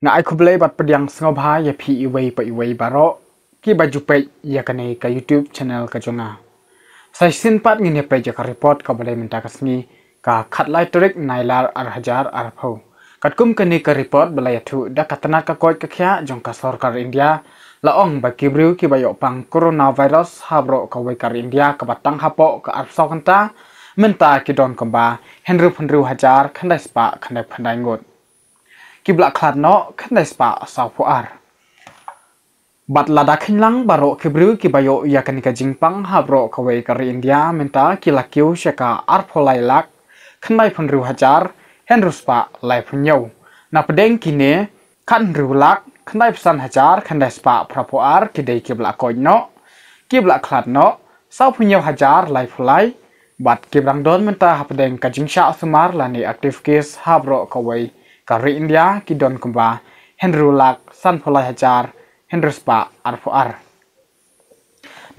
Nga ai kublai bat pediang sengobha ya pi iwei baro ki baju pe ya kane ka YouTube channel ka jonga. Sai sin pat ngine pe ja ka report ka balai minta kasni ka khatlai trik nailar ar pho. Katkum kane ka report balai thu da katana ka koi ka khya jong ka sarkar India laong ba kibru ki bayo pang coronavirus habro ka wai kar India ka batang hapo ka arsaw kanta minta ki don kamba henru hajar khandai spa khandai ngot. Kibla khat no khandai spa saw puar. Bat lada khinlang baro kibru ki bayo ya kanika jingpang habro ka wai kar India minta kilakiu shaka arpholai lak khandai phunru hajar henru spa lai phunyo. Na pedeng kine khan ru lak khandai psan hajar khandai spa prapuar kidei kibla koi no kibla khat no saw phunyo hajar lai phulai bat kibrang don minta hapedeng ka jingsha sumar lani active case habro ka wai kari India ki don kumba henru lak san phulai hajar henru spa arpuar.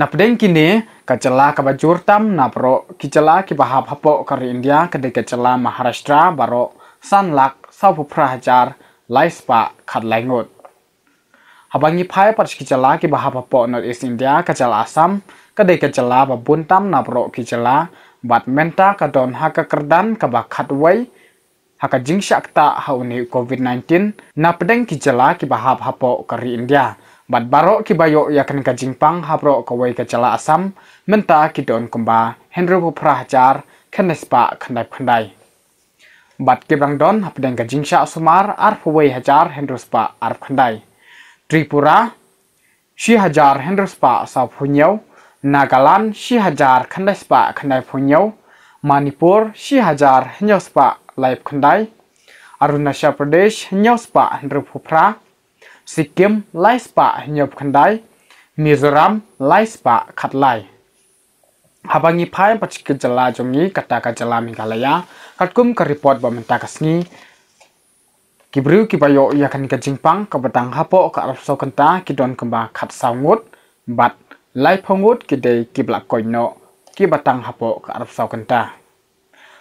Na pedeng kini kacela ka bajur tam na pro kicela ki bahap hapo kari India kedai kacela Maharashtra baro san lak saw phupra hajar lai spa khat lai ngot. Habangi phai pat kicela ki bahap hapo North East India kacela Assam kedai kacela babun tam na pro kicela bat menta ka don haka kerdan ka ba khat wai haka jingsha ta hauni COVID-19 na pedeng kicela ki bahap hapo kari India bat baro ki bayo yakan ka jingpang habro ka wai kacela Assam menta ki don kumba henru phupra hajar khanespa khandai bat ki brang don hapedeng ka jingsha sumar arphuwai hajar henru spa arp khandai. Tripura shi hajar henru spa saw phunyo. Nagaland shi hajar khandai spa khandai phunyo. Manipur shi hajar henyo spa live khandai. Arunachal Pradesh henyo spa henru phupra. Sikkim lai spa henyo khandai. Mizoram lai spa khatlai. Habangi phai pachik jala jongi kata ka jala Meghalaya katkum ka report ba menta kasni kibru ki bayo yakan ka jingpang ka batang hapo ka arso kanta ki don kamba khat sawngut bat lai phongut ki dei kibla koino ki batang hapo ka arso kanta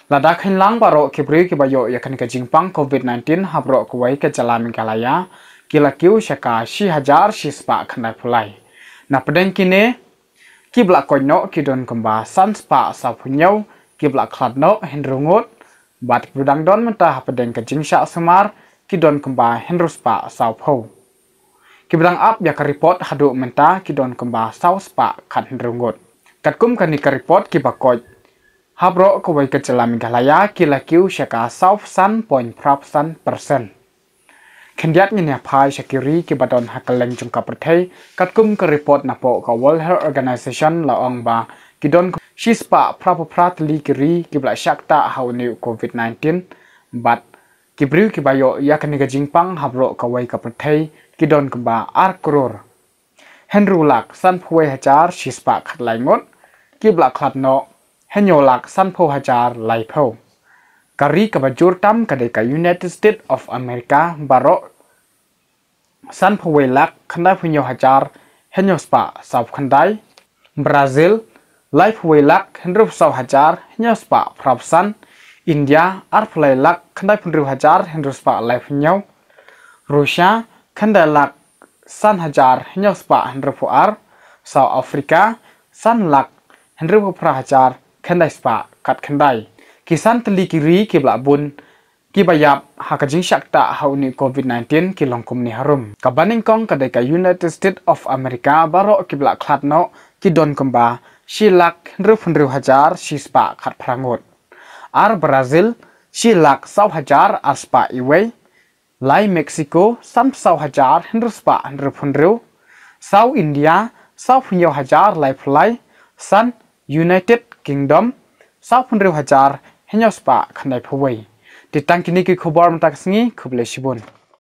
lada khinlang baro kibru ki bayo yakan ka jingpang COVID-19 habro ko wai ka jala Meghalaya kilakiu shaka shi hajar shi spa khandai phulai na pedeng kine kibla koino ki don kamba san spa sa phunyo kibla khatno henrungut bat budang don menta hapedeng ka jingsha sumar ki don kamba henru spa saw pho kibrang up ya ka report hadu menta ki don kamba saw spa khat henrungut katkum kani ka report ki bakoj habro ko wai ka jala Meghalaya kilakiu shaka saw san point % Kendiat ni phai shakiri ki badon hakaleng jungka perthai katkum ka report na po ka World Health Organization la ong ba kidon shispa prapopratli kiri kibla shakta hauni COVID-19 bat kibru ki bayo yakani ka jingpang habro ka wai ka perthai kidon ka ba ar crore henru lak san phoi hajar shispa khatlai ngot kibla khatno henyo lak san pho hajar lai pho kari ka bajur tam kadai ka United States of America baro san phoi lak khandai phunyo hajar henyo spa saw khandai Brazil lai phoi lak henru saw hajar henyo spa prapsan India arphlai lak khandai phunru hajar henru spa lai phunyo Russia khandai lak san hajar henyo spa henru puar South Africa san lak henru phupra hajar khandai spa kat khandai kisan teli kiri kibla bun kibayap hakajing shakta hauni COVID-19 kilongkum ni harum kabaning kong kadai ka United States of America baro kibla khatno kidon kamba shilak henru hajar shispa khat prangot ar Brazil shilak saw hajar aspa iwei lai Mexico sam saw hajar henru spa henru saw India saw phunyo hajar lai phlai san United Kingdom saw phunru hajar henyo spa khandai phowei titang kini ki khobor mata kasngi khuble shibun